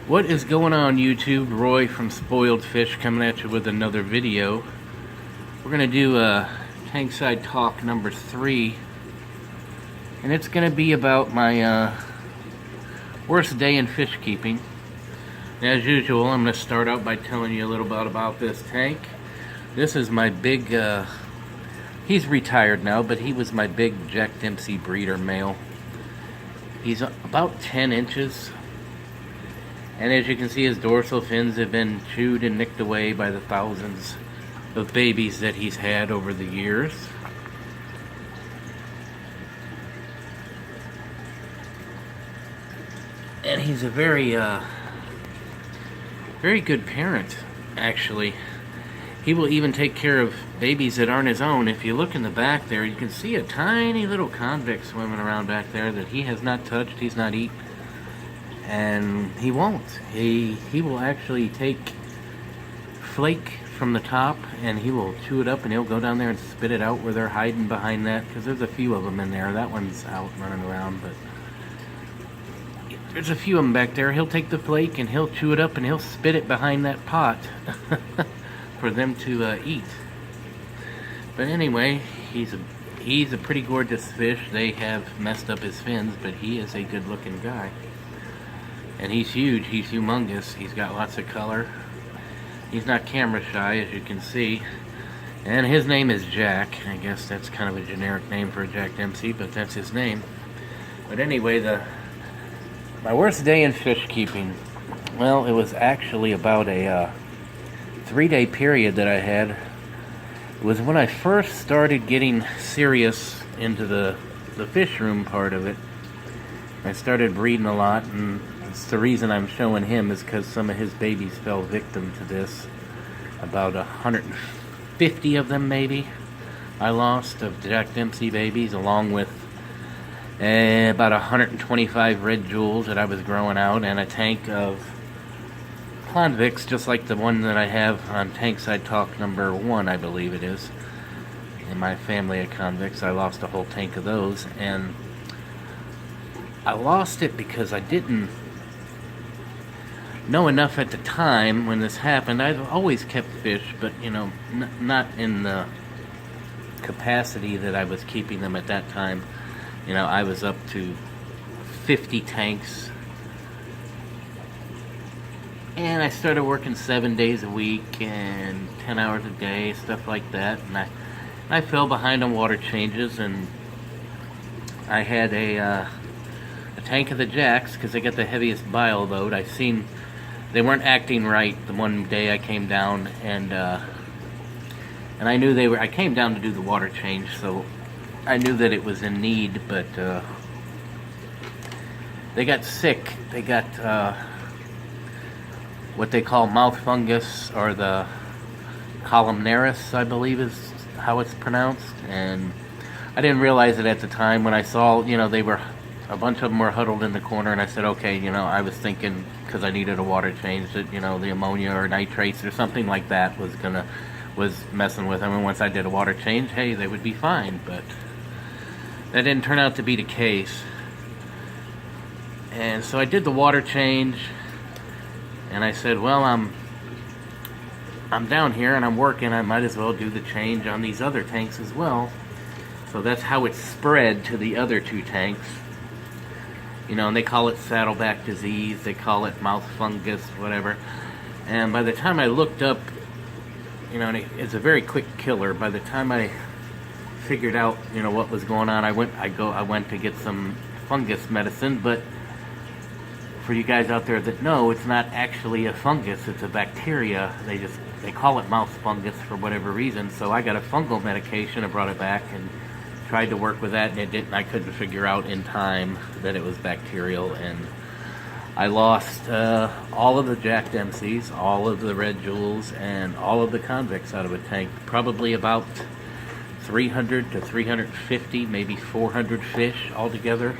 What is going on, YouTube? Roy from Spoiled Fish coming at you with another video. We're going to do Tankside Talk number 3. And it's going to be about my worst day in fish keeping. As usual, I'm going to start out by telling you a little bit about this tank. This is my big, he's retired now, but he was my big Jack Dempsey breeder male. He's about 10 inches. And as you can see, his dorsal fins have been chewed and nicked away by the thousands of babies that he's had over the years. And he's a very good parent, actually. He will even take care of babies that aren't his own. If you look in the back there, you can see a tiny little convict swimming around back there that he has not touched, he's not eaten. And he won't. He will actually take flake from the top and he will chew it up and he'll go down there and spit it out where they're hiding behind that, because there's a few of them in there. That one's out running around, but there's a few of them back there. He'll take the flake and he'll chew it up and he'll spit it behind that pot for them to eat. But anyway, he's a pretty gorgeous fish. They have messed up his fins, but he is a good looking guy. And he's huge, he's humongous, he's got lots of color. He's not camera shy, as you can see. And his name is Jack. I guess that's kind of a generic name for Jack Dempsey, but that's his name. But anyway, my worst day in fish keeping, well, it was actually about a 3-day period that I had. It was when I first started getting serious into the fish room part of it. I started breeding a lot, and the reason I'm showing him is because some of his babies fell victim to this. About 150 of them, maybe, I lost, of Jack Dempsey babies, along with about 125 red jewels that I was growing out, and a tank of convicts, just like the one that I have on Tankside Talk number 1, I believe it is. In my family of convicts, I lost a whole tank of those, and I lost it because I didn't know enough at the time when this happened. I've always kept fish, but not in the capacity that I was keeping them at that time. I was up to 50 tanks, and I started working 7 days a week and 10 hours a day, stuff like that. And I fell behind on water changes, and I had a tank of the Jacks because they got the heaviest bile load. I seen they weren't acting right the one day I came down, and I knew they were. I came down to do the water change, so I knew that it was in need. But they got sick. They got what they call mouth fungus, or the columnaris, I believe is how it's pronounced. And I didn't realize it at the time. When I saw, they were. A bunch of them were huddled in the corner, and I said, okay, I was thinking, because I needed a water change, that, the ammonia or nitrates or something like that was messing with them. And once I did a water change, hey, they would be fine. But that didn't turn out to be the case. And so I did the water change, and I said, well, I'm down here and I'm working, I might as well do the change on these other tanks as well. So that's how it spread to the other 2 tanks. And they call it saddleback disease, they call it mouth fungus, whatever. And by the time I looked up, it's a very quick killer. By the time I figured out, what was going on, I went to get some fungus medicine. But for you guys out there that know, it's not actually a fungus, it's a bacteria. They call it mouth fungus for whatever reason. So I got a fungal medication and brought it back and tried to work with that, and it didn't. I couldn't figure out in time that it was bacterial, and I lost all of the Jack Dempseys, all of the red jewels, and all of the convicts out of a tank. Probably about 300 to 350, maybe 400 fish altogether.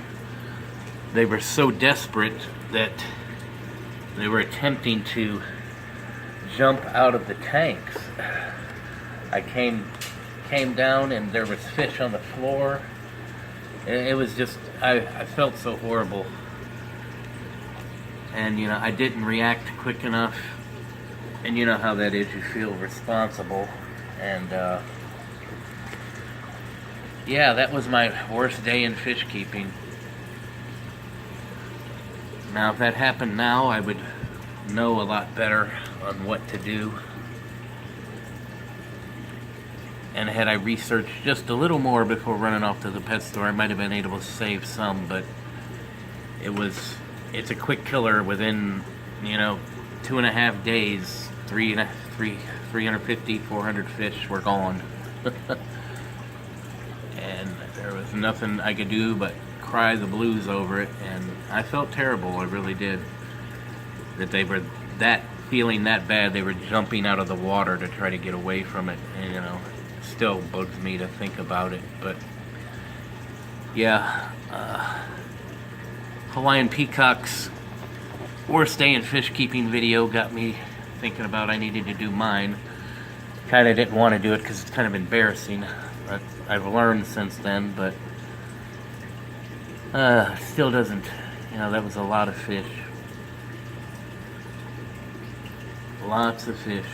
They were so desperate that they were attempting to jump out of the tanks. I came down and there was fish on the floor. It was just, I felt so horrible. and I didn't react quick enough, and you know how that is, you feel responsible, and yeah, that was my worst day in fish keeping. Now if that happened now, I would know a lot better on what to do, and had I researched just a little more before running off to the pet store, I might have been able to save some, but it's a quick killer. Within 2.5 days, 350, 400 fish were gone. And there was nothing I could do but cry the blues over it, and I felt terrible, I really did, that they were feeling that bad. They were jumping out of the water to try to get away from it, and it still bugs me to think about it. But yeah, Hawaiian Peacock's worst day in fish keeping video got me thinking about I needed to do mine. Kind of didn't want to do it because it's kind of embarrassing. But I've learned since then, but still doesn't, that was a lot of fish. Lots of fish.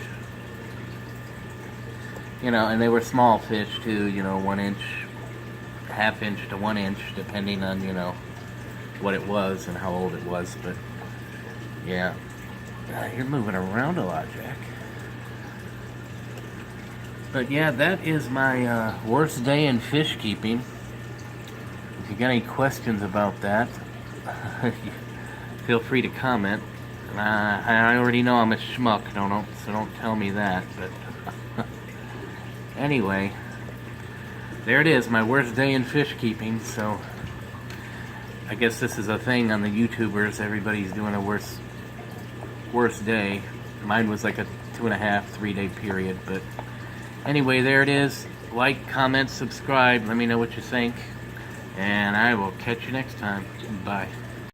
And they were small fish too, 1 inch, ½ inch to 1 inch, depending on, what it was and how old it was. But yeah, you're moving around a lot, Jack. But yeah, that is my worst day in fish keeping. If you got any questions about that, feel free to comment. I already know I'm a schmuck, so don't tell me that. But anyway, there it is, my worst day in fish keeping. So I guess this is a thing on the YouTubers. Everybody's doing a worst day. Mine was like a 2.5, 3 day period. But anyway, there it is. Like, comment, subscribe. Let me know what you think. And I will catch you next time. Bye.